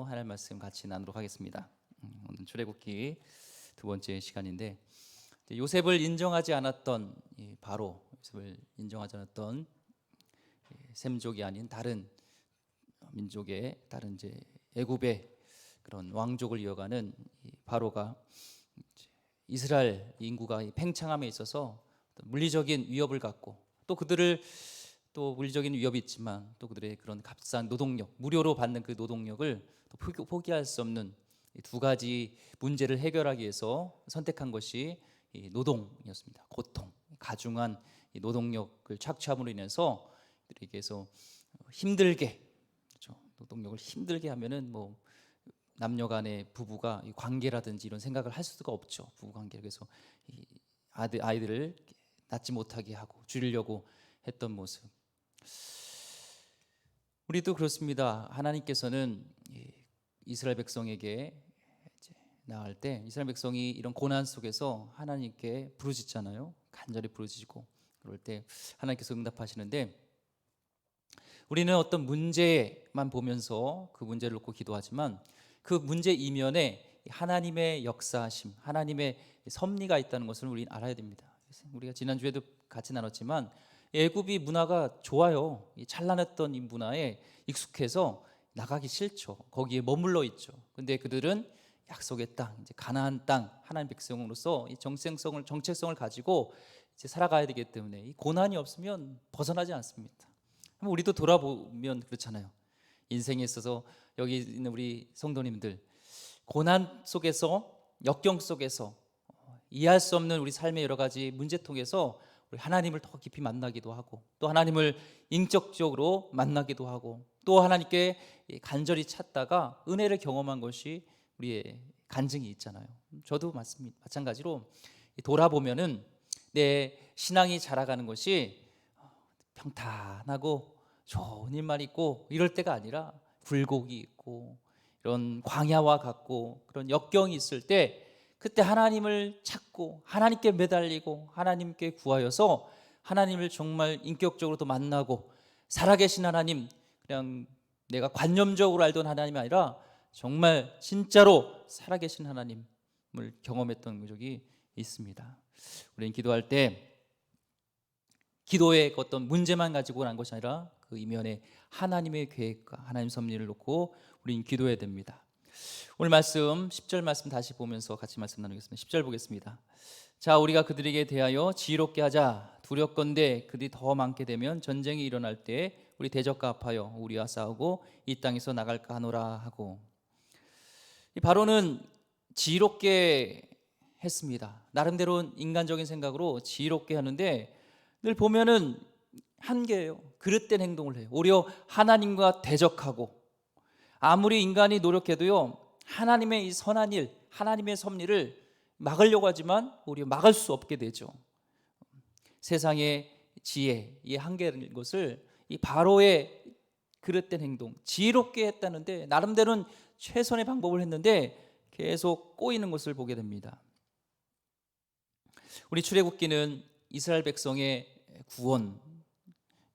주제로 하나님 말씀 같이 나누도록 하겠습니다. 오늘 출애굽기 두 번째 시간인데, 요셉을 인정하지 않았던 요셉을 인정하지 않았던 셈족이 아닌 다른 민족의 다른 이제 애굽의 그런 왕족을 이어가는 바로가 이스라엘 인구가 팽창함에 있어서 물리적인 위협을 갖고, 또 그들을 또 물리적인 위협이 있지만 또 그들의 그런 값싼 노동력, 무료로 받는 그 노동력을 또 포기할 수 없는 두 가지 문제를 해결하기 위해서 선택한 것이 이 노동이었습니다. 고통, 가중한 이 노동력을 착취함으로 인해서 그들에게서 힘들게, 그렇죠? 노동력을 힘들게 하면은 뭐 남녀간의 부부가 관계라든지 이런 생각을 할 수가 없죠. 부부 관계. 그래서 이 아이들을 낳지 못하게 하고 줄이려고 했던 모습. 우리도 그렇습니다. 하나님께서는 이스라엘 백성에게 나갈 때 이스라엘 백성이 이런 고난 속에서 하나님께 부르짖잖아요. 간절히 부르짖고 그럴 때 하나님께서 응답하시는데, 우리는 어떤 문제만 보면서 그 문제를 놓고 기도하지만 그 문제 이면에 하나님의 역사하심, 하나님의 섭리가 있다는 것을 우리는 알아야 됩니다. 우리가 지난주에도 같이 나눴지만 애굽이 문화가 좋아요. 찬란했던 이 문화에 익숙해서 나가기 싫죠. 거기에 머물러 있죠. 근데 그들은 약속의 땅, 이제 가나안 땅, 하나님 백성으로서 이 정체성을 가지고 이제 살아가야 되기 때문에 이 고난이 없으면 벗어나지 않습니다. 우리도 돌아보면 그렇잖아요. 인생에 있어서 여기 있는 우리 성도님들, 고난 속에서, 역경 속에서 이해할 수 없는 우리 삶의 여러 가지 문제통에서 우리 하나님을 더 깊이 만나기도 하고, 또 하나님을 인격적으로 만나기도 하고, 또 하나님께 간절히 찾다가 은혜를 경험한 것이 우리의 간증이 있잖아요. 저도 마찬가지로 돌아보면은 내 신앙이 자라가는 것이 평탄하고 좋은 일만 있고 이럴 때가 아니라 굴곡이 있고 이런 광야와 같고 그런 역경이 있을 때, 그때 하나님을 찾고 하나님께 매달리고 하나님께 구하여서 하나님을 정말 인격적으로도 만나고, 살아계신 하나님, 그냥 내가 관념적으로 알던 하나님이 아니라 정말 진짜로 살아계신 하나님을 경험했던 적이 있습니다. 우리는 기도할 때 기도의 어떤 문제만 가지고 난 것이 아니라 그 이면에 하나님의 계획과 하나님 섭리를 놓고 우리는 기도해야 됩니다. 오늘 말씀 10절 말씀 다시 보면서 같이 말씀 나누겠습니다. 10절 보겠습니다. 자, 우리가 그들에게 대하여 지혜롭게 하자. 두렵건대 그들이 더 많게 되면 전쟁이 일어날 때 우리 대적과 합하여 우리와 싸우고 이 땅에서 나갈까 하노라 하고. 이 바로는 지혜롭게 했습니다. 나름대로 인간적인 생각으로 지혜롭게 하는데 늘 보면은 한계예요. 그릇된 행동을 해요. 오히려 하나님과 대적하고, 아무리 인간이 노력해도요, 하나님의 이 선한 일, 하나님의 섭리를 막으려고 하지만 오히려 막을 수 없게 되죠. 세상의 지혜, 이 한계인 것을 이 바로의 그릇된 행동, 지혜롭게 했다는데 나름대로는 최선의 방법을 했는데 계속 꼬이는 것을 보게 됩니다. 우리 출애굽기는 이스라엘 백성의 구원,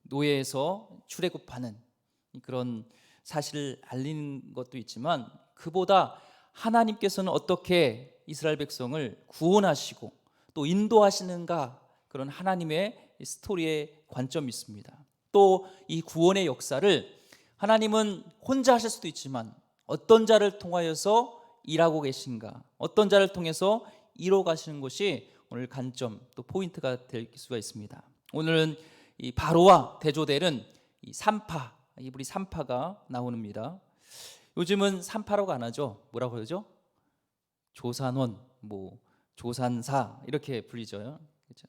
노예에서 출애굽하는 그런 사실을 알리는 것도 있지만, 그보다 하나님께서는 어떻게 이스라엘 백성을 구원하시고 또 인도하시는가, 그런 하나님의 스토리의 관점이 있습니다. 또 이 구원의 역사를 하나님은 혼자 하실 수도 있지만 어떤 자를 통하여서 일하고 계신가, 어떤 자를 통해서 이루어 가시는 것이 오늘 관점, 또 포인트가 될 수가 있습니다. 오늘은 이 바로와 대조되는 이 산파, 이브리 산파가 나옵니다. 요즘은 산파라고 안 하죠. 뭐라고 그러죠? 조산원, 조산사 이렇게 불리죠. 그렇죠?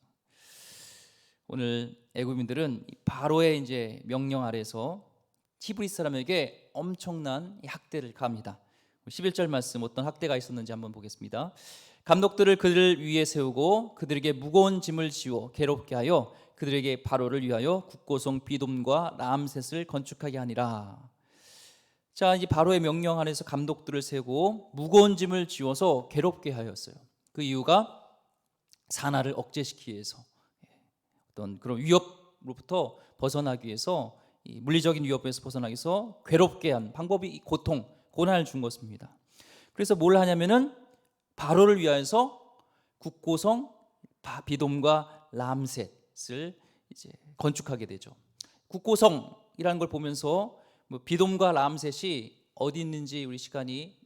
오늘 애굽인들은 바로의 이제 명령 아래서 히브리 사람에게 엄청난 학대를 가합니다. 11절 말씀, 어떤 학대가 있었는지 한번 보겠습니다. 감독들을 그들 위에 세우고 그들에게 무거운 짐을 지워 괴롭게 하여 그들에게 바로를 위하여 국고성 비돔과 라암셋을 건축하게 하니라. 자, 이제 바로의 명령 안에서 감독들을 세우고 무거운 짐을 지워서 괴롭게 하였어요. 그 이유가 산화를 억제시키기 위해서, 어떤 그런 위협으로부터 벗어나기 위해서, 이 물리적인 위협에서 벗어나기 위해서 괴롭게 한 방법이 고통, 고난을 준 것입니다. 그래서 뭘 하냐면은 바로를 위하여서 국고성 비돔과 람셋을 이제 건축하게 되죠. 국고성이라는 걸 보면서 뭐 비돔과 람셋이 어디 있는지 우리 시간이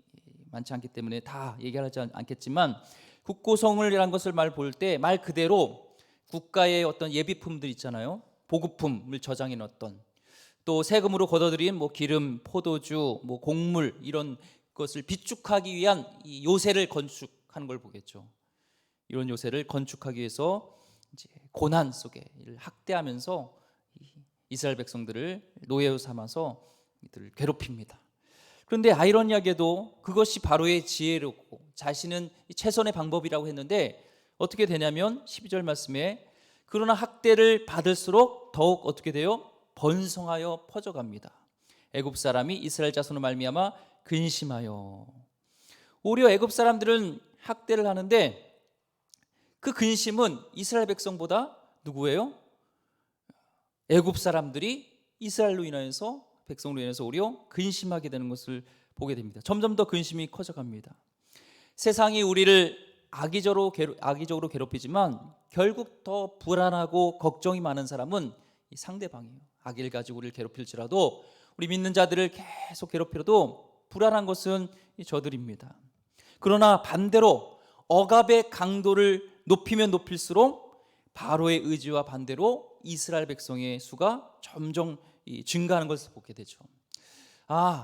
많지 않기 때문에 다 얘기하지 않겠지만, 국고성을이라는 것을 볼 때 말 그대로 국가의 어떤 예비품들 있잖아요. 보급품을 저장해 놓았던, 또 세금으로 걷어들인 뭐 기름, 포도주, 뭐 곡물 이런 것을 비축하기 위한 이 요새를 건축하는 걸 보겠죠. 이런 요새를 건축하기 위해서 이제 고난 속에 이를 학대하면서 이스라엘 백성들을 노예로 삼아서 이들을 괴롭힙니다. 그런데 아이러니하게도 그것이 바로의 지혜롭고 자신은 최선의 방법이라고 했는데 어떻게 되냐면 12절 말씀에 그러나 학대를 받을수록 더욱 어떻게 돼요? 번성하여 퍼져갑니다. 애굽 사람이 이스라엘 자손을 말미암아 근심하여. 오히려 애굽 사람들은 학대를 하는데 그 근심은 이스라엘 백성보다 누구예요? 애굽 사람들이 이스라엘로 인하여서 백성으로 인해서 오히려 근심하게 되는 것을 보게 됩니다. 점점 더 근심이 커져갑니다. 세상이 우리를 악의적으로 괴롭히지만 결국 더 불안하고 걱정이 많은 사람은 이 상대방이에요. 악의를 가지고 우리를 괴롭힐지라도, 우리 믿는 자들을 계속 괴롭히려도 불안한 것은 저들입니다. 그러나 반대로 억압의 강도를 높이면 높일수록 바로의 의지와 반대로 이스라엘 백성의 수가 점점 증가하는 것을 보게 되죠.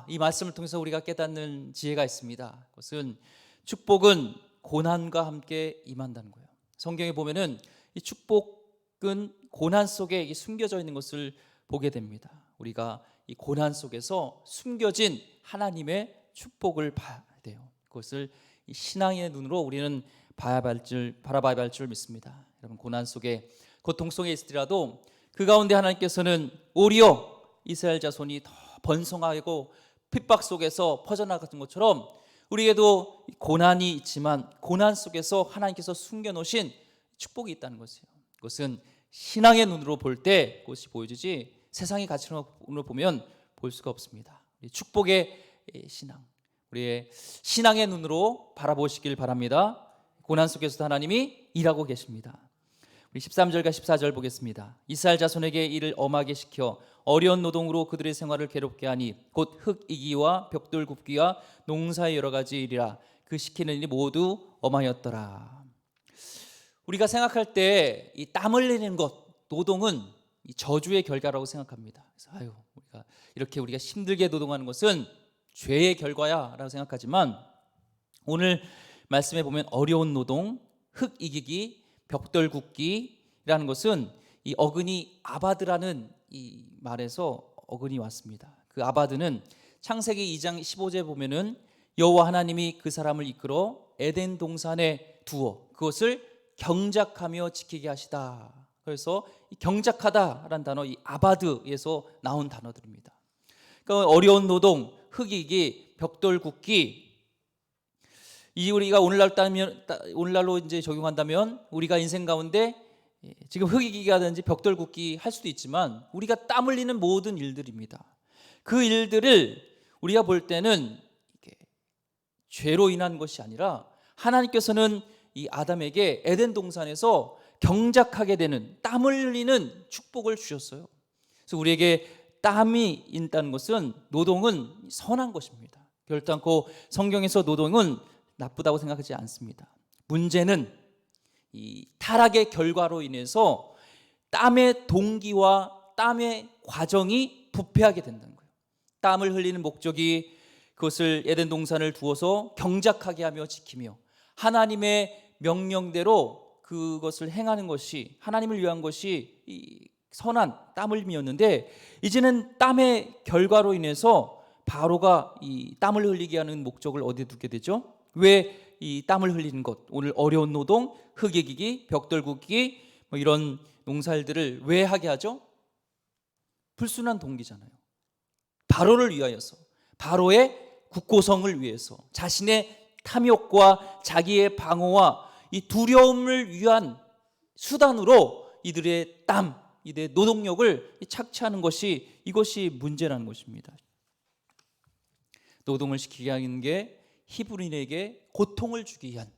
이 말씀을 통해서 우리가 깨닫는 지혜가 있습니다. 그것은 축복은 고난과 함께 임한다는 거예요. 성경에 보면은 이 축복은 고난 속에 숨겨져 있는 것을 보게 됩니다. 우리가 이 고난 속에서 숨겨진 하나님의 축복을 봐야 돼요. 그것을 이 신앙의 눈으로 우리는 바라봐야 할 줄 믿습니다. 여러분, 고난 속에 고통 속에 있으리라도 그 가운데 하나님께서는 오히려 이스라엘 자손이 더 번성하고 핍박 속에서 퍼져나가는 것처럼 우리에게도 고난이 있지만 고난 속에서 하나님께서 숨겨놓으신 축복이 있다는 것이에요. 그것은 신앙의 눈으로 볼 때 그것이 보여지지 세상의 가치로 보면 볼 수가 없습니다. 축복의 신앙, 우리의 신앙의 눈으로 바라보시길 바랍니다. 고난 속에서도 하나님이 일하고 계십니다. 우리 13절과 14절 보겠습니다. 이스라엘 자손에게 이를 엄하게 시켜 어려운 노동으로 그들의 생활을 괴롭게 하니 곧 흙 이기와 벽돌 굽기와 농사의 여러 가지 일이라 그 시키는 일이 모두 엄하였더라. 우리가 생각할 때 이 땀 흘리는 것, 노동은 이 저주의 결과라고 생각합니다. 그래서 우리가 힘들게 노동하는 것은 죄의 결과야라고 생각하지만, 오늘 말씀에 보면 어려운 노동, 흙 이기기, 벽돌 굽기라는 것은 이 어근이 아바드라는 이 말에서 어근이 왔습니다. 그 아바드는 창세기 2장 15절에 보면은 여호와 하나님이 그 사람을 이끌어 에덴 동산에 두어 그것을 경작하며 지키게 하시다. 그래서 이 경작하다라는 단어, 이 아바드에서 나온 단어들입니다. 그러니까 어려운 노동, 흙이기, 벽돌 굽기, 이 우리가 오늘날로 이제 적용한다면 우리가 인생 가운데 지금 흙이기라든지 벽돌 굽기 할 수도 있지만 우리가 땀 흘리는 모든 일들입니다. 그 일들을 우리가 볼 때는 이게 죄로 인한 것이 아니라 하나님께서는 이 아담에게 에덴 동산에서 경작하게 되는, 땀 흘리는 축복을 주셨어요. 그래서 우리에게 땀이 있다는 것은, 노동은 선한 것입니다. 결단코 성경에서 노동은 나쁘다고 생각하지 않습니다. 문제는 이 타락의 결과로 인해서 땀의 동기와 땀의 과정이 부패하게 된다는 거예요. 땀을 흘리는 목적이 그것을 에덴 동산을 두어서 경작하게 하며 지키며 하나님의 명령대로 그것을 행하는 것이, 하나님을 위한 것이 이 선한 땀 흘림이었는데, 이제는 땀의 결과로 인해서 바로가 이 땀을 흘리게 하는 목적을 어디에 두게 되죠? 왜 이 땀을 흘리는 것, 오늘 어려운 노동, 흙이기기, 벽돌 굽기 뭐 이런 농사일들을 왜 하게 하죠? 불순한 동기잖아요. 바로를 위하여서, 바로의 국고성을 위해서, 자신의 탐욕과 자기의 방어와 이 두려움을 위한 수단으로 이들의 땀, 이들의 노동력을 착취하는 것이, 이것이 문제라는 것입니다. 노동을 시키게 하는 게 히브리인에게 고통을 주기 위한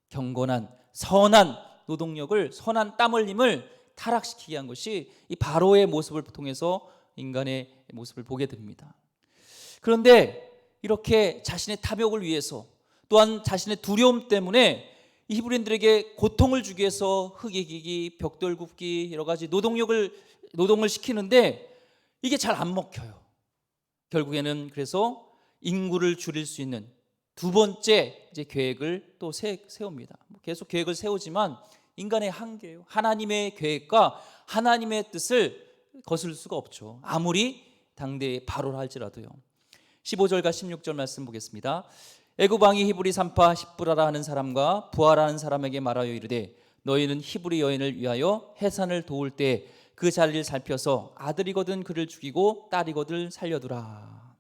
경건한 선한 노동력을, 선한 땀 흘림을 타락시키게 한 것이 이 바로의 모습을 통해서 인간의 모습을 보게 됩니다. 그런데 이렇게 자신의 탐욕을 위해서, 또한 자신의 두려움 때문에 이 히브리인들에게 고통을 주기 위해서 흙 이기기, 벽돌 굽기, 여러 가지 노동을 시키는데 이게 잘 안 먹혀요. 결국에는 그래서 인구를 줄일 수 있는 두 번째 이제 계획을 또 세웁니다. 계속 계획을 세우지만 인간의 한계예요. 하나님의 계획과 하나님의 뜻을 거슬 수가 없죠. 아무리 당대의 바로라 할지라도요. 15절과 16절 말씀 보겠습니다. 애굽 왕이 히브리 산파 십브라라 하는 사람과 부하라 하는 사람에게 말하여 이르되 너희는 히브리 여인을 위하여 해산을 도울 때 그 자리를 살펴서 아들이거든 그를 죽이고 딸이거든 살려두라.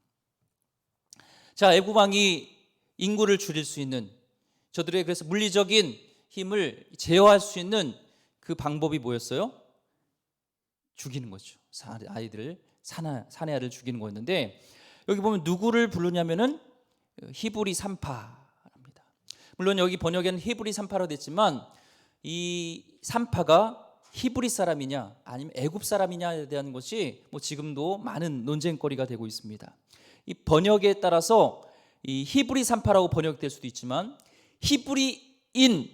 자, 애굽 왕이 인구를 줄일 수 있는, 저들의 그래서 물리적인 힘을 제어할 수 있는 그 방법이 뭐였어요? 죽이는 거죠. 아이들을, 사내아를 죽이는 거였는데, 여기 보면 누구를 부르냐면은 히브리 산파입니다. 물론 여기 번역에는 히브리 산파로 됐지만 이 산파가 히브리 사람이냐 아니면 애굽 사람이냐에 대한 것이 지금도 많은 논쟁거리가 되고 있습니다. 이 번역에 따라서 이 히브리 산파라고 번역될 수도 있지만 히브리인으로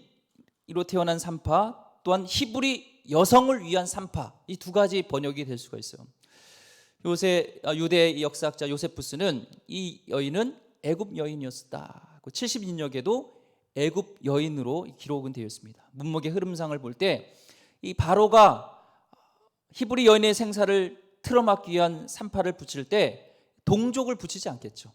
태어난 산파, 또한 히브리 여성을 위한 산파, 이 두 가지 번역이 될 수가 있어요. 요새 유대 역사학자 요세푸스는 이 여인은 애굽 여인이었다. 70인역에도 애굽 여인으로 기록은 되어 있습니다. 문맥의 흐름상을 볼 때 이 바로가 히브리 여인의 생사를 틀어막기 위한 산파를 붙일 때 동족을 붙이지 않겠죠.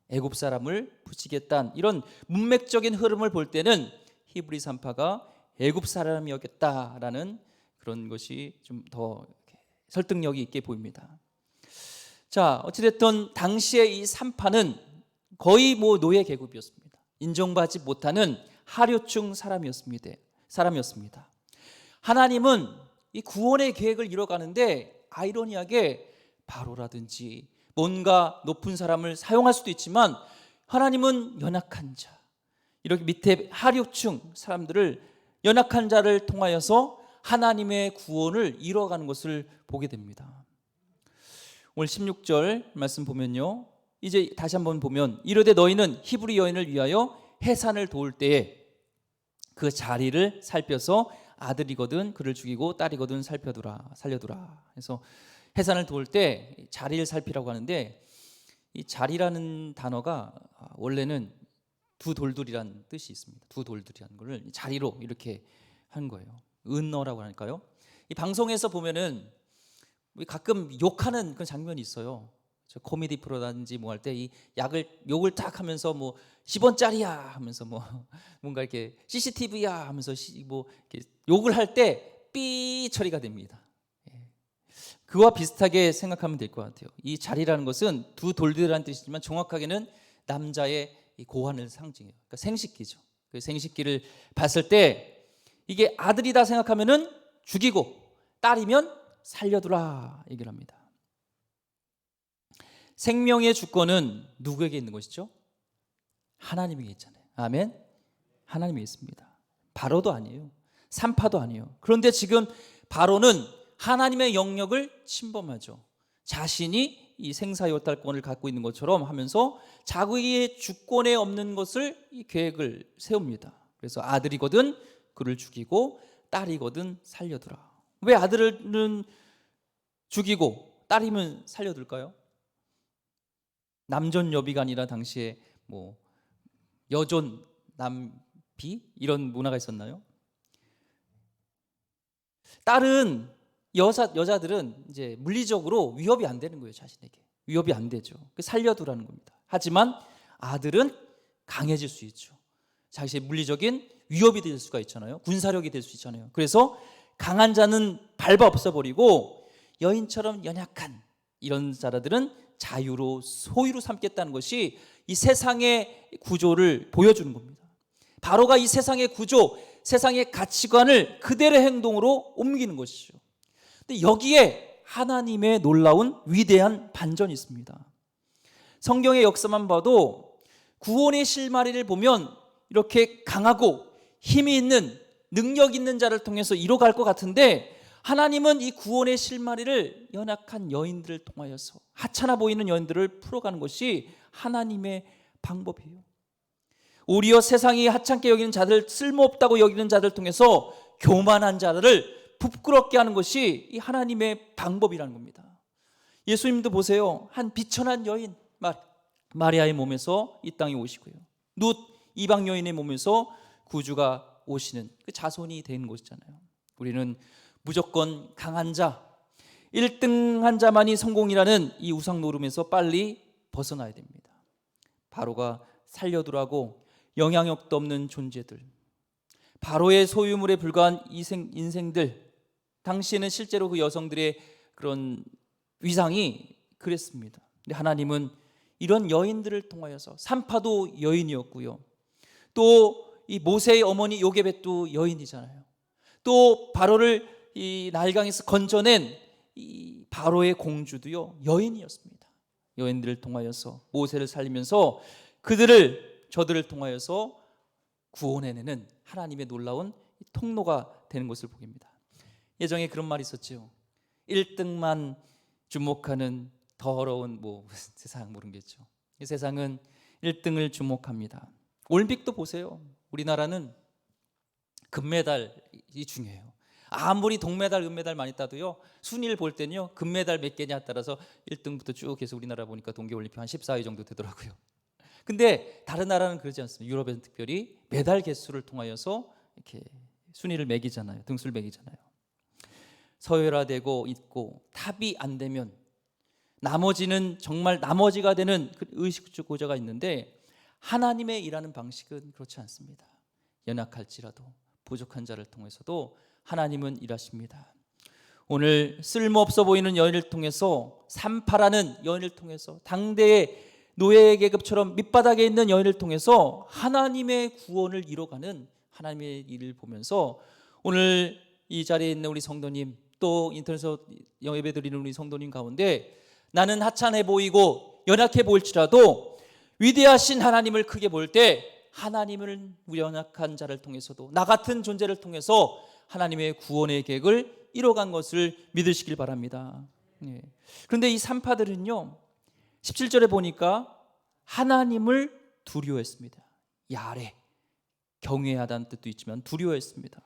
애굽 사람을 붙이겠다는 이런 문맥적인 흐름을 볼 때는 히브리 산파가 애굽 사람이었겠다라는 그런 것이 좀 더 설득력이 있게 보입니다. 자, 어찌됐든 당시에 이 산파는 거의 노예 계급이었습니다. 인정받지 못하는 하류층 사람이었습니다. 하나님은 이 구원의 계획을 이뤄가는데 아이러니하게 바로라든지 뭔가 높은 사람을 사용할 수도 있지만 하나님은 연약한 자, 이렇게 밑에 하류층 사람들을, 연약한 자를 통하여서 하나님의 구원을 이뤄가는 것을 보게 됩니다. 오늘 16절 말씀 보면요, 이제 다시 한번 보면 이르되 너희는 히브리 여인을 위하여 해산을 도울 때에 그 자리를 살펴서 아들이거든 그를 죽이고 딸이거든 살려두라. 그래서 해산을 도울 때 자리를 살피라고 하는데, 이 자리라는 단어가 원래는 두 돌들이라는 뜻이 있습니다. 두 돌들이라는 것을 자리로 이렇게 한 거예요. 은어라고 할까요? 이 방송에서 보면은 가끔 욕하는 그런 장면이 있어요. 저 코미디 프로라든지 뭐 할 때 이 욕을 딱 하면서 10원짜리야 하면서 뭔가 이렇게 CCTV야 하면서 이렇게 욕을 할 때 삐 처리가 됩니다. 그와 비슷하게 생각하면 될 것 같아요. 이 자리라는 것은 두 돌들이라는 뜻이지만 정확하게는 남자의 이 고환을 상징해요. 그러니까 생식기죠. 그 생식기를 봤을 때 이게 아들이다 생각하면은 죽이고 딸이면 살려두라 얘기를 합니다. 생명의 주권은 누구에게 있는 것이죠? 하나님에게 있잖아요. 아멘. 하나님에게 있습니다. 바로도 아니에요. 산파도 아니에요. 그런데 지금 바로는 하나님의 영역을 침범하죠. 자신이 이 생사요탈권을 갖고 있는 것처럼 하면서 자기의 주권에 없는 것을 이 계획을 세웁니다. 그래서 아들이거든 그를 죽이고 딸이거든 살려두라. 왜 아들은 죽이고 딸이면 살려둘까요? 남존 여비가 아니라 당시에 여존 남비 이런 문화가 있었나요? 딸은 여자들은 이제 물리적으로 위협이 안 되는 거예요. 자신에게 위협이 안 되죠. 살려두라는 겁니다. 하지만 아들은 강해질 수 있죠. 자신의 물리적인 위협이 될 수가 있잖아요. 군사력이 될 수 있잖아요. 그래서 강한 자는 밟아 없애버리고 여인처럼 연약한 이런 자들은 자유로 소유로 삼겠다는 것이 이 세상의 구조를 보여주는 겁니다. 바로가 이 세상의 구조, 세상의 가치관을 그대로의 행동으로 옮기는 것이죠. 근데 여기에 하나님의 놀라운 위대한 반전이 있습니다. 성경의 역사만 봐도 구원의 실마리를 보면 이렇게 강하고 힘이 있는 능력 있는 자를 통해서 이뤄갈 것 같은데, 하나님은 이 구원의 실마리를 연약한 여인들을 통하여서, 하찮아 보이는 여인들을 풀어가는 것이 하나님의 방법이에요. 오히려 세상이 하찮게 여기는 자들, 쓸모없다고 여기는 자들 통해서 교만한 자들을 부끄럽게 하는 것이 이 하나님의 방법이라는 겁니다. 예수님도 보세요. 한 비천한 여인 마리아의 몸에서 이 땅에 오시고요, 룻 이방 여인의 몸에서 구주가 오시는 그 자손이 된 것이잖아요. 우리는 무조건 강한 자, 1등한 자만이 성공이라는 이 우상 노름에서 빨리 벗어나야 됩니다. 바로가 살려두라고 영향력도 없는 존재들, 바로의 소유물에 불과한 인생들, 당시에는 실제로 그 여성들의 그런 위상이 그랬습니다. 근데 하나님은 이런 여인들을 통하여서, 산파도 여인이었고요, 또 이 모세의 어머니 요게벳도 여인이잖아요. 또 바로를 이 나일강에서 건져낸 이 바로의 공주도요, 여인이었습니다. 여인들을 통하여서 모세를 살리면서 저들을 통하여서 구원해내는 하나님의 놀라운 통로가 되는 것을 보입니다. 예전에 그런 말이 있었죠. 1등만 주목하는 더러운 세상 모르겠죠. 이 세상은 1등을 주목합니다. 올림픽도 보세요. 우리나라는 금메달이 중요해요. 아무리 동메달, 은메달 많이 따도요, 순위를 볼 때는요, 금메달 몇 개냐 따라서 1등부터 쭉 해서 우리나라 보니까 동계올림픽 한 14위 정도 되더라고요. 근데 다른 나라는 그러지 않습니다. 유럽에는 특별히 메달 개수를 통하여서 이렇게 순위를 매기잖아요. 등수를 매기잖아요. 서열화되고 있고 탑이 안 되면 나머지는 정말 나머지가 되는 그 의식주고자가 있는데, 하나님의 일하는 방식은 그렇지 않습니다. 연약할지라도 부족한 자를 통해서도 하나님은 일하십니다. 오늘 쓸모없어 보이는 여인을 통해서, 산파라는 여인을 통해서, 당대의 노예 계급처럼 밑바닥에 있는 여인을 통해서 하나님의 구원을 이뤄가는 하나님의 일을 보면서, 오늘 이 자리에 있는 우리 성도님, 또 인터넷에서 예배 드리는 우리 성도님 가운데 나는 하찮아 보이고 연약해 보일지라도 위대하신 하나님을 크게 볼 때, 하나님을 연약한 자를 통해서도, 나 같은 존재를 통해서 하나님의 구원의 계획을 이뤄간 것을 믿으시길 바랍니다. 그런데 이 산파들은요, 17절에 보니까 하나님을 두려워했습니다. 야레, 경외하다는 뜻도 있지만 두려워했습니다.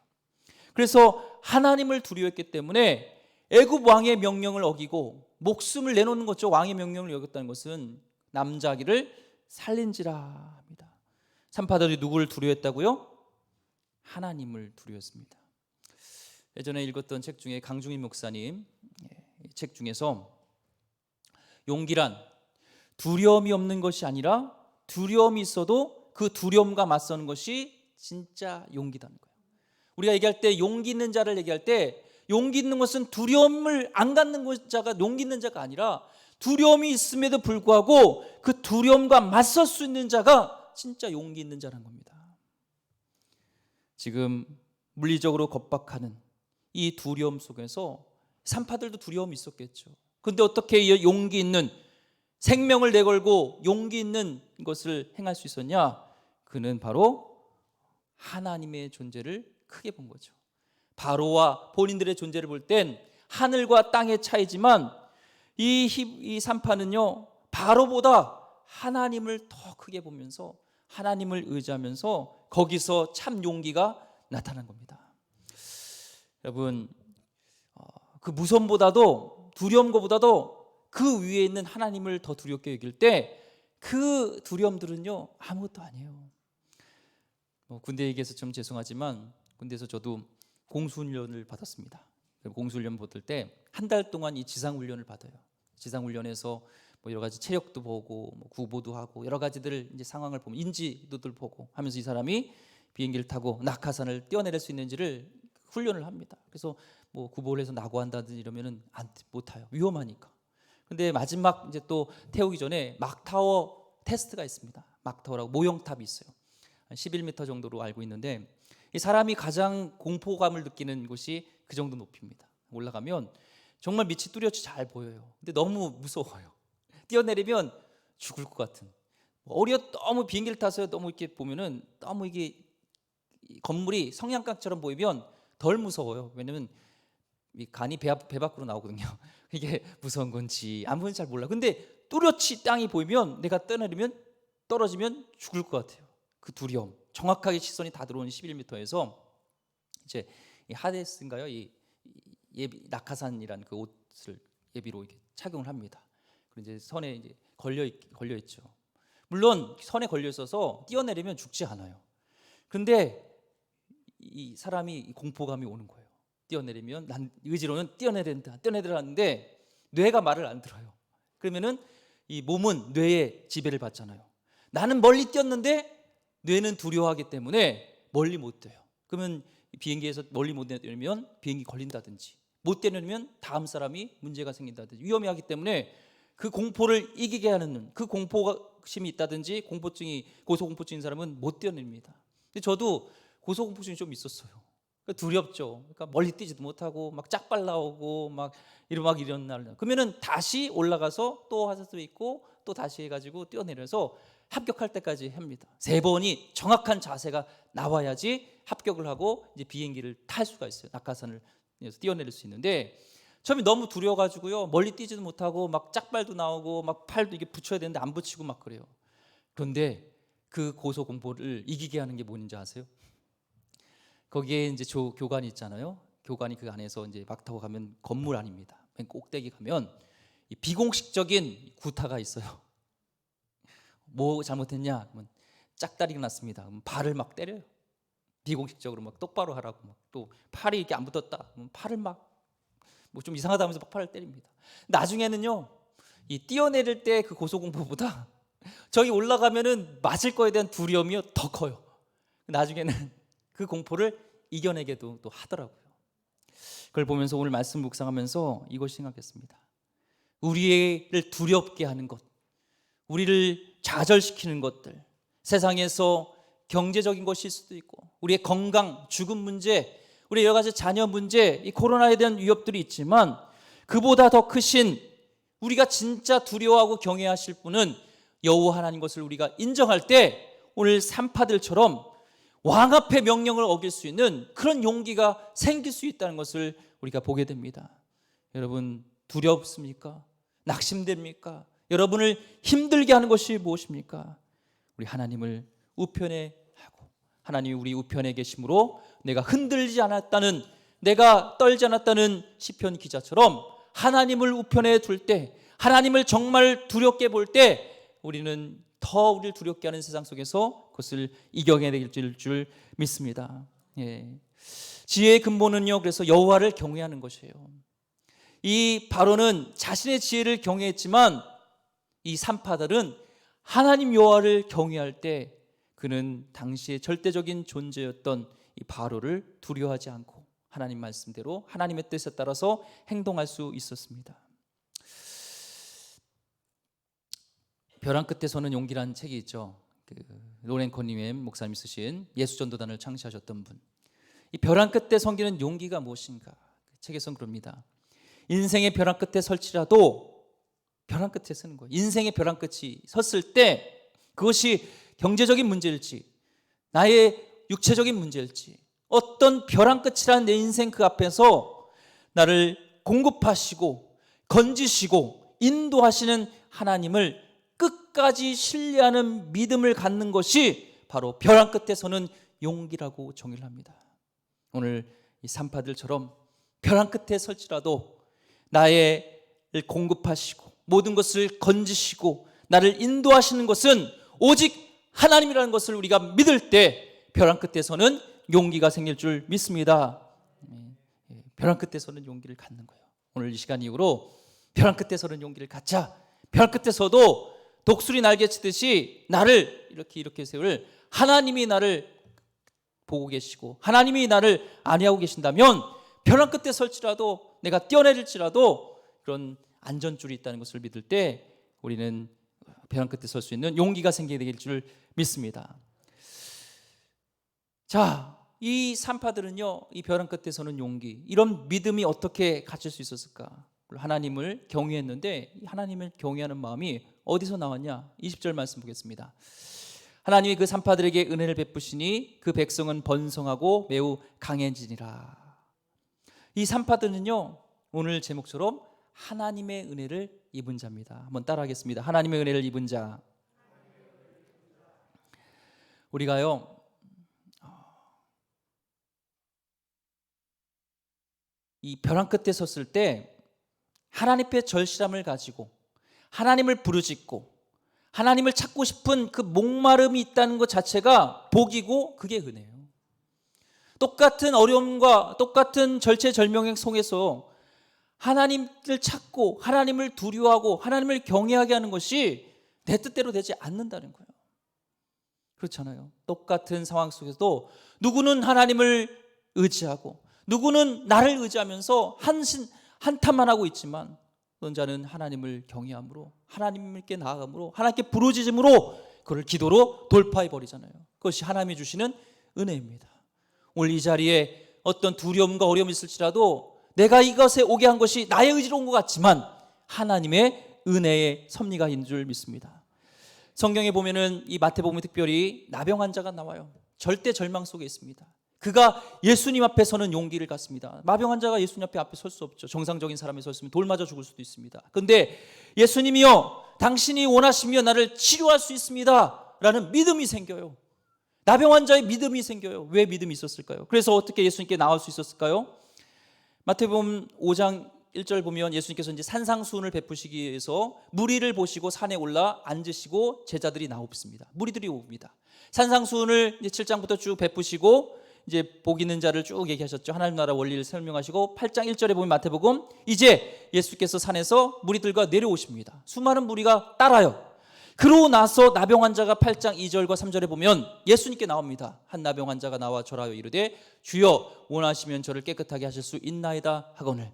그래서 하나님을 두려워했기 때문에 애굽 왕의 명령을 어기고 목숨을 내놓는 거죠. 왕의 명령을 어겼다는 것은 남자아기를 살린지라 합니다. 산파들이 누구를 두려워했다고요? 하나님을 두려워했습니다. 예전에 읽었던 책 중에 강중인 목사님 책 중에서 용기란 두려움이 없는 것이 아니라 두려움이 있어도 그 두려움과 맞서는 것이 진짜 용기다는 거예요. 우리가 얘기할 때 용기 있는 자를 얘기할 때, 용기 있는 것은 두려움을 안 갖는 자가 용기 있는 자가 아니라, 두려움이 있음에도 불구하고 그 두려움과 맞설 수 있는 자가 진짜 용기 있는 자라는 겁니다. 지금 물리적으로 겁박하는 이 두려움 속에서 산파들도 두려움이 있었겠죠. 그런데 어떻게 용기 있는, 생명을 내걸고 용기 있는 것을 행할 수 있었냐? 그는 바로 하나님의 존재를 크게 본 거죠. 바로와 본인들의 존재를 볼 땐 하늘과 땅의 차이지만, 이 산파는요, 바로보다 하나님을 더 크게 보면서 하나님을 의지하면서 거기서 참 용기가 나타난 겁니다. 여러분, 그 무서움보다도, 두려움보다도 그 위에 있는 하나님을 더 두렵게 여길 때 그 두려움들은요 아무것도 아니에요. 군대 얘기해서 좀 죄송하지만, 군대에서 저도 공수훈련을 받았습니다. 공수훈련 받을 때 한 달 동안 이 지상훈련을 받아요. 지상훈련에서 여러 가지 체력도 보고 구보도 하고 여러 가지들 이제 상황을 보면 인지도들 보고 하면서 이 사람이 비행기를 타고 낙하산을 뛰어내릴 수 있는지를 훈련을 합니다. 그래서 구보를 해서 낙오한다든지 이러면은 못 타요. 위험하니까. 근데 마지막 이제 또 태우기 전에 막타워 테스트가 있습니다. 막타워라고 모형탑이 있어요. 한 11m 정도로 알고 있는데, 이 사람이 가장 공포감을 느끼는 곳이 그 정도 높이입니다. 올라가면 정말 밑이 뚜렷이 잘 보여요. 근데 너무 무서워요. 뛰어내리면 죽을 것 같은, 너무 비행기를 타서 너무 이렇게 보면은 너무 이게 건물이 성냥강처럼 보이면 덜 무서워요. 왜냐면 이 간이 배 밖으로 나오거든요. 이게 무서운 건지 아무건 잘 몰라. 근데 뚜렷이 땅이 보이면 내가 떨어지면 죽을 것 같아요. 그 두려움, 정확하게 시선이 다 들어오는 11m에서 이제 이 하데스인가요? 이 예비 낙하산이라는 그 옷을 예비로 이렇게 착용을 합니다. 그리고 이제 선에 이제 걸려 있죠. 물론 선에 걸려 있어서 뛰어내리면 죽지 않아요. 그런데 이 사람이 공포감이 오는 거예요. 뛰어내리면 난 의지로는 뛰어내리라는데 뇌가 말을 안 들어요. 그러면은 이 몸은 뇌의 지배를 받잖아요. 나는 멀리 뛰었는데 뇌는 두려워하기 때문에 멀리 못 뛰어요. 그러면 비행기에서 멀리 못 뛰면 비행기 걸린다든지, 못 뛰어내리면 다음 사람이 문제가 생긴다든지 위험하기 때문에 그 공포를 이기게 하는, 그 공포심이 있다든지 고소공포증인 사람은 못 뛰어냅니다. 근데 저도 고소공포증이 좀 있었어요. 그러니까 두렵죠. 그러니까 멀리 뛰지도 못하고 막 짝발 나오고 막 이런 날, 그러면은 다시 올라가서 또 할 수 있고 또 다시 해가지고 뛰어내려서 합격할 때까지 합니다. 3번이 정확한 자세가 나와야지 합격을 하고 이제 비행기를 탈 수가 있어요. 낙하산을 뛰어내릴 수 있는데, 처음에 너무 두려워가지고요, 멀리 뛰지도 못하고 막 짝발도 나오고 막 팔도 이게 붙여야 되는데 안 붙이고 막 그래요. 그런데 그 고소공포를 이기게 하는 게 뭔지 아세요? 거기에 이제 교관이 있잖아요. 교관이 그 안에서 이제 막 타고 가면 건물 안입니다. 맨 꼭대기 가면 이 비공식적인 구타가 있어요. 뭐 잘못했냐? 그러면 짝다리가 났습니다. 그럼 발을 막 때려요. 비공식적으로 막 똑바로 하라고, 막 또 팔이 이렇게 안 붙었다. 그럼 팔을 막 뭐 좀 이상하다 하면서 팔을 때립니다. 나중에는요, 이 뛰어내릴 때 그 고소공포보다 저기 올라가면은 맞을 거에 대한 두려움이 더 커요. 나중에는 그 공포를 이겨내게도 또 하더라고요. 그걸 보면서 오늘 말씀 묵상하면서 이걸 생각했습니다. 우리를 두렵게 하는 것, 우리를 좌절시키는 것들, 세상에서 경제적인 것일 수도 있고 우리의 건강, 죽음 문제, 우리 여러 가지 자녀 문제, 이 코로나에 대한 위협들이 있지만 그보다 더 크신, 우리가 진짜 두려워하고 경외하실 분은 여호와 하나님 것을 우리가 인정할 때 오늘 산파들처럼 왕 앞에 명령을 어길 수 있는 그런 용기가 생길 수 있다는 것을 우리가 보게 됩니다. 여러분, 두렵습니까? 낙심됩니까? 여러분을 힘들게 하는 것이 무엇입니까? 우리 하나님을 우편에 하고, 하나님이 우리 우편에 계심으로 내가 흔들지 않았다는, 내가 떨지 않았다는 시편 기자처럼 하나님을 우편에 둘 때, 하나님을 정말 두렵게 볼 때 우리는 더 우리를 두렵게 하는 세상 속에서 그것을 이겨내게 될 줄 믿습니다. 지혜의 근본은요, 그래서 여호와를 경외하는 것이에요. 이 바로는 자신의 지혜를 경외했지만 이 산파들은 하나님 여호와를 경외할 때 그는 당시의 절대적인 존재였던 이 바로를 두려워하지 않고 하나님 말씀대로 하나님의 뜻에 따라서 행동할 수 있었습니다. 벼랑 끝에 서는 용기라는 책이 있죠. 로렌 커닝햄 목사님이 쓰신 예수전도단을 창시하셨던 분. 이 벼랑 끝에 섬기는 용기가 무엇인가? 그 책에서는 그럽니다. 인생의 벼랑 끝에 설치라도 벼랑 끝에 서는 거예요. 인생의 벼랑 끝이 섰을 때 그것이 경제적인 문제일지 나의 육체적인 문제일지 어떤 벼랑 끝이라는 내 인생 그 앞에서 나를 공급하시고 건지시고 인도하시는 하나님을 끝까지 신뢰하는 믿음을 갖는 것이 바로 벼랑 끝에 서는 용기라고 정의를 합니다. 오늘 이 산파들처럼 벼랑 끝에 설지라도 나를 공급하시고 모든 것을 건지시고 나를 인도하시는 것은 오직 하나님이라는 것을 우리가 믿을 때 벼랑 끝에 서는 용기가 생길 줄 믿습니다. 벼랑 끝에 서는 용기를 갖는 거예요. 오늘 이 시간 이후로 벼랑 끝에 서는 용기를 갖자. 벼랑 끝에 서도 독수리 날개치듯이 나를 이렇게 세울 하나님이 나를 보고 계시고 하나님이 나를 안위하고 계신다면 벼랑 끝에 설지라도 내가 뛰어내릴지라도 그런 안전줄이 있다는 것을 믿을 때 우리는 벼랑 끝에 설 수 있는 용기가 생기게 될 줄 믿습니다. 자, 이 산파들은요, 이 벼랑 끝에 서는 용기, 이런 믿음이 어떻게 갖출 수 있었을까? 하나님을 경외했는데 하나님을 경외하는 마음이 어디서 나왔냐? 20절 말씀 보겠습니다. 하나님이 그 산파들에게 은혜를 베푸시니 그 백성은 번성하고 매우 강해지니라. 이 산파들은요, 오늘 제목처럼 하나님의 은혜를 입은 자입니다. 한번 따라하겠습니다. 하나님의 은혜를 입은 자. 우리가요, 이 벼랑 끝에 섰을 때 하나님의 절실함을 가지고 하나님을 부르짖고 하나님을 찾고 싶은 그 목마름이 있다는 것 자체가 복이고 그게 은혜예요. 똑같은 어려움과 똑같은 절체절명의 속에서 하나님을 찾고 하나님을 두려워하고 하나님을 경외하게 하는 것이 내 뜻대로 되지 않는다는 거예요. 그렇잖아요. 똑같은 상황 속에서도 누구는 하나님을 의지하고 누구는 나를 의지하면서 한탄만 하고 있지만 어떤 자는 하나님을 경외함으로 하나님께 나아감으로 하나님께 부르짖음으로 그걸 기도로 돌파해 버리잖아요. 그것이 하나님이 주시는 은혜입니다. 오늘 이 자리에 어떤 두려움과 어려움이 있을지라도 내가 이것에 오게 한 것이 나의 의지로 온 것 같지만 하나님의 은혜의 섭리가 있는 줄 믿습니다. 성경에 보면은 이 마태복음에 특별히 나병 환자가 나와요. 절대 절망 속에 있습니다. 그가 예수님 앞에 서는 용기를 갖습니다. 마병 환자가 예수님 앞에 설 수 없죠. 정상적인 사람이 섰으면 돌 맞아 죽을 수도 있습니다. 그런데 예수님이요, 당신이 원하시면 나를 치료할 수 있습니다 라는 믿음이 생겨요. 나병 환자의 믿음이 생겨요. 왜 믿음이 있었을까요? 그래서 어떻게 예수님께 나올 수 있었을까요? 마태복음 5장 1절 보면 예수님께서 이제 산상수훈을 베푸시기 위해서 무리를 보시고 산에 올라 앉으시고 제자들이 나옵니다. 무리들이 옵니다. 산상수훈을 이제 7장부터 쭉 베푸시고 이제 복 있는 자를 쭉 얘기하셨죠. 하나님 나라 원리를 설명하시고 8장 1절에 보면 마태복음 이제 예수께서 산에서 무리들과 내려오십니다. 수많은 무리가 따라요. 그러고 나서 나병 환자가 8장 2절과 3절에 보면 예수님께 나옵니다. 한 나병 환자가 나와 절하여 이르되 주여 원하시면 저를 깨끗하게 하실 수 있나이다 하거늘.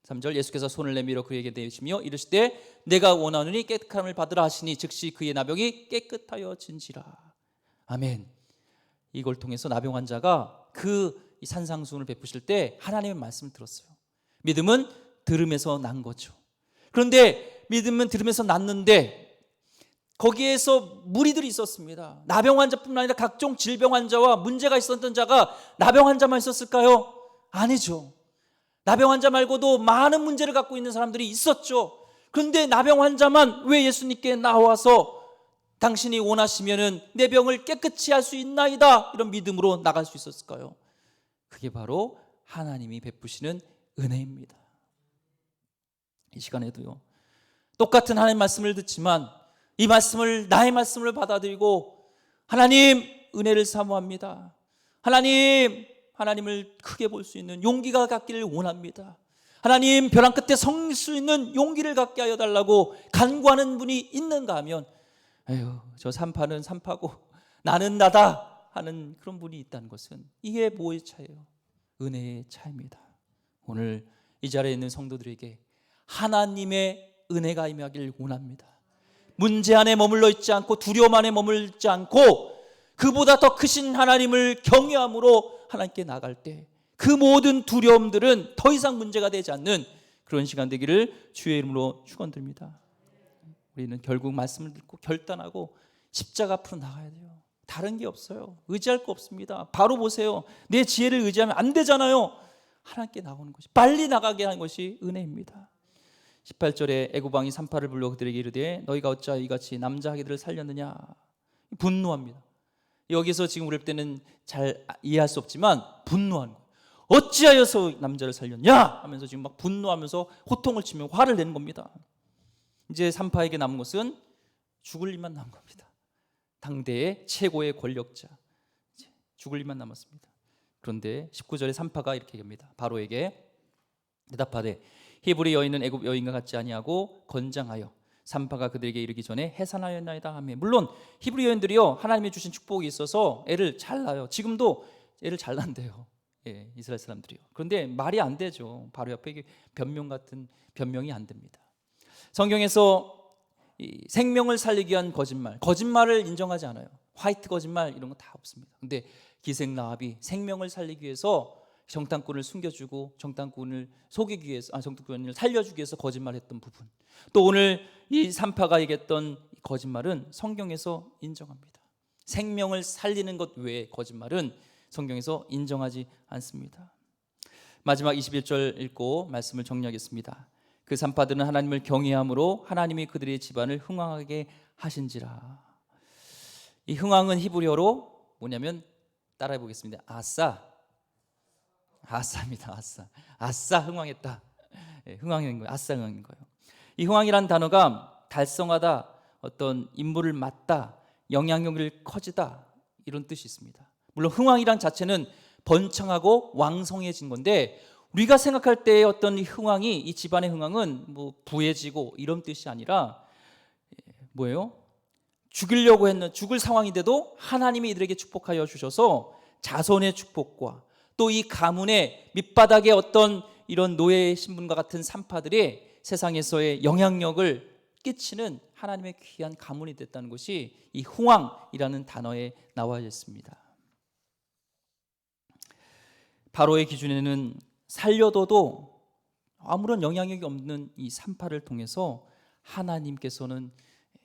3절 예수께서 손을 내밀어 그에게 대시며 이르시되 내가 원하노니 깨끗함을 받으라 하시니 즉시 그의 나병이 깨끗하여진지라. 아멘. 이걸 통해서 나병 환자가 그 산상수훈을 베푸실 때 하나님의 말씀을 들었어요. 믿음은 들음에서 난 거죠. 그런데 믿음은 들음에서 났는데 거기에서 무리들이 있었습니다. 나병 환자뿐만 아니라 각종 질병 환자와 문제가 있었던 자가 나병 환자만 있었을까요? 아니죠. 나병 환자 말고도 많은 문제를 갖고 있는 사람들이 있었죠. 그런데 나병 환자만 왜 예수님께 나와서 당신이 원하시면은 내 병을 깨끗이 할 수 있나이다 이런 믿음으로 나갈 수 있었을까요? 그게 바로 하나님이 베푸시는 은혜입니다. 이 시간에도요, 똑같은 하나님 말씀을 듣지만 이 말씀을 나의 말씀을 받아들이고 하나님 은혜를 사모합니다. 하나님을 크게 볼 수 있는 용기가 갖기를 원합니다. 하나님 벼랑 끝에 설 수 있는 용기를 갖게 하여 달라고 간구하는 분이 있는가 하면 에휴, 저 산파는 산파고 나는 나다 하는 그런 분이 있다는 것은 이게 뭐의 차이예요? 은혜의 차이입니다. 오늘 이 자리에 있는 성도들에게 하나님의 은혜가 임하길 원합니다. 문제 안에 머물러 있지 않고 두려움 안에 머물지 않고 그보다 더 크신 하나님을 경외함으로 하나님께 나갈 때 그 모든 두려움들은 더 이상 문제가 되지 않는 그런 시간 되기를 주의 이름으로 축원드립니다. 우리는 결국 말씀을 듣고 결단하고 십자가 앞으로 나가야 돼요. 다른 게 없어요. 의지할 거 없습니다. 바로 보세요. 내 지혜를 의지하면 안 되잖아요. 하나님께 나오는 것이, 빨리 나가게 하는 것이 은혜입니다. 18절에 애고방이 산파를 불러 그들에게 이르되 너희가 어찌하여 이같이 남자 아기들을 살렸느냐. 분노합니다. 여기서 지금 우리 때는 잘 이해할 수 없지만 분노하는 거예요. 어찌하여서 남자를 살렸냐 하면서 지금 막 분노하면서 호통을 치며 화를 내는 겁니다. 이제 산파에게 남은 것은 죽을 일만 남은 겁니다. 당대의 최고의 권력자, 죽을 일만 남았습니다. 그런데 19절에 산파가 이렇게 얘기합니다. 바로에게 대답하되 히브리 여인은 애굽 여인과 같지 아니하고 건장하여 산파가 그들에게 이르기 전에 해산하였나이다 하며, 물론 히브리 여인들이요 하나님이 주신 축복이 있어서 애를 잘 낳아요. 지금도 애를 잘 낳는데요. 예, 이스라엘 사람들이요. 그런데 말이 안 되죠. 바로 옆에 변명 같은 변명이 안 됩니다. 성경에서 이 생명을 살리기 위한 거짓말을 인정하지 않아요. 화이트 거짓말 이런 거 다 없습니다. 근데 기생 라합이 생명을 살리기 위해서 정탐꾼을 숨겨주고 정탐꾼을 속이기 위해서, 정탐꾼을 살려주기 위해서 거짓말했던 부분, 또 오늘 이 산파가 얘기했던 거짓말은 성경에서 인정합니다. 생명을 살리는 것 외에 거짓말은 성경에서 인정하지 않습니다. 마지막 21절 읽고 말씀을 정리하겠습니다. 그 산파들은 하나님을 경외함으로 하나님이 그들의 집안을 흥왕하게 하신지라. 이 흥왕은 히브리어로 뭐냐면 따라해 보겠습니다. 아싸입니다. 아싸 흥왕했다. 흥왕인 거예요. 아싸 흥왕인 거예요. 이 흥왕이란 단어가 달성하다, 어떤 임무를 맡다, 영향력을 커지다, 이런 뜻이 있습니다. 물론 흥왕이란 자체는 번창하고 왕성해진 건데, 우리가 생각할 때의 어떤 흥왕이, 이 집안의 흥왕은 뭐 부해지고 이런 뜻이 아니라 뭐예요? 죽을 상황인데도 하나님이 이들에게 축복하여 주셔서 자손의 축복과 또 이 가문의 밑바닥의 어떤 이런 노예 신분과 같은 산파들의 세상에서의 영향력을 끼치는 하나님의 귀한 가문이 됐다는 것이 이 흥왕이라는 단어에 나와 있습니다. 바로의 기준에는 살려둬도 아무런 영향력이 없는 이 산파를 통해서 하나님께서는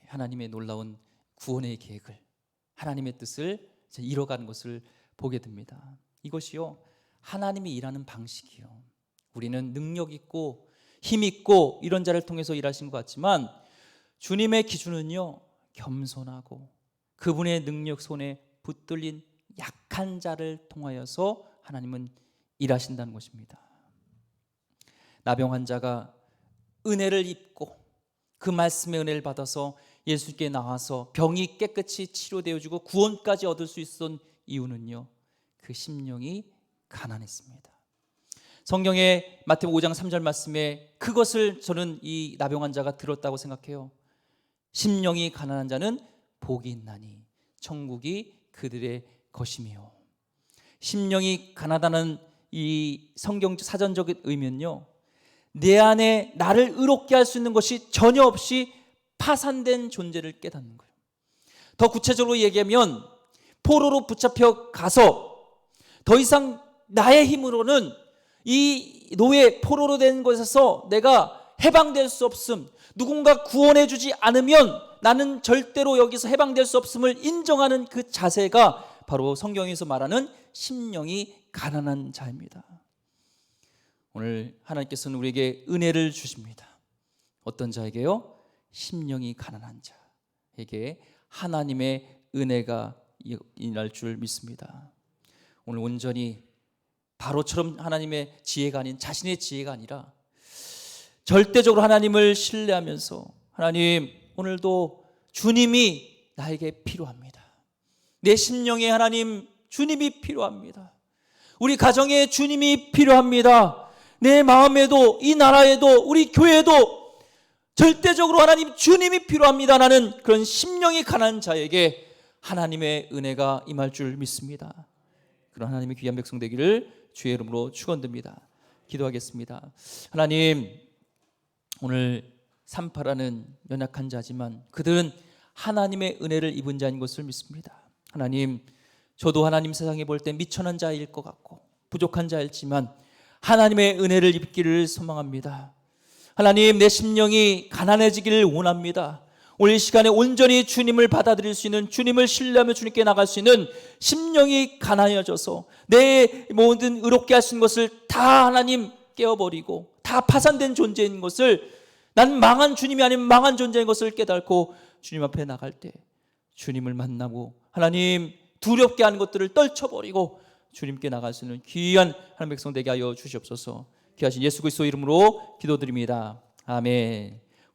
하나님의 놀라운 구원의 계획을, 하나님의 뜻을 이뤄가는 것을 보게 됩니다. 이것이요, 하나님이 일하는 방식이요, 우리는 능력 있고 힘 있고 이런 자를 통해서 일하신 것 같지만 주님의 기준은요, 겸손하고 그분의 능력 손에 붙들린 약한 자를 통하여서 하나님은 일하신다는 것입니다. 나병 환자가 은혜를 입고 그 말씀의 은혜를 받아서 예수께 나와서 병이 깨끗이 치료되어지고 구원까지 얻을 수 있었던 이유는요, 그 심령이 가난했습니다. 성경의 마태복음 5장 3절 말씀에 그것을 저는 이 나병 환자가 들었다고 생각해요. 심령이 가난한 자는 복이 있나니 천국이 그들의 것이며. 심령이 가난하다는 이 성경적 사전적 의미는요, 내 안에 나를 의롭게 할 수 있는 것이 전혀 없이 파산된 존재를 깨닫는 거예요. 더 구체적으로 얘기하면 포로로 붙잡혀 가서 더 이상 나의 힘으로는 이 노예 포로로 된 것에서 내가 해방될 수 없음, 누군가 구원해 주지 않으면 나는 절대로 여기서 해방될 수 없음을 인정하는 그 자세가 바로 성경에서 말하는 심령이 가난한 자입니다. 오늘 하나님께서는 우리에게 은혜를 주십니다. 어떤 자에게요? 심령이 가난한 자에게 하나님의 은혜가 일어날 줄 믿습니다. 오늘 온전히 바로처럼 하나님의 지혜가 아닌 자신의 지혜가 아니라 절대적으로 하나님을 신뢰하면서, 하나님 오늘도 주님이 나에게 필요합니다. 내 심령에 하나님 주님이 필요합니다. 우리 가정에 주님이 필요합니다. 내 마음에도 이 나라에도 우리 교회에도 절대적으로 하나님 주님이 필요합니다. 라는 그런 심령이 가난한 자에게 하나님의 은혜가 임할 줄 믿습니다. 그런 하나님의 귀한 백성 되기를 주의 이름으로 축원드립니다. 기도하겠습니다. 하나님, 오늘 산파라는 연약한 자지만 그들은 하나님의 은혜를 입은 자인 것을 믿습니다. 하나님, 저도 하나님 세상에 볼 때 미천한 자일 것 같고 부족한 자일지만 하나님의 은혜를 입기를 소망합니다. 하나님, 내 심령이 가난해지기를 원합니다. 오늘 이 시간에 온전히 주님을 받아들일 수 있는, 주님을 신뢰하며 주님께 나갈 수 있는 심령이 가난해져서 내 모든 의롭게 하신 것을 다 하나님 깨어버리고 다 파산된 존재인 것을, 난 망한 주님이 아닌 망한 존재인 것을 깨닫고 주님 앞에 나갈 때 주님을 만나고 하나님 두렵게 하는 것들을 떨쳐버리고 주님께 나갈 수 있는 귀한 하나님 백성 되게 하여 주시옵소서. 귀하신 예수 그리스도 이름으로 기도드립니다. 아멘.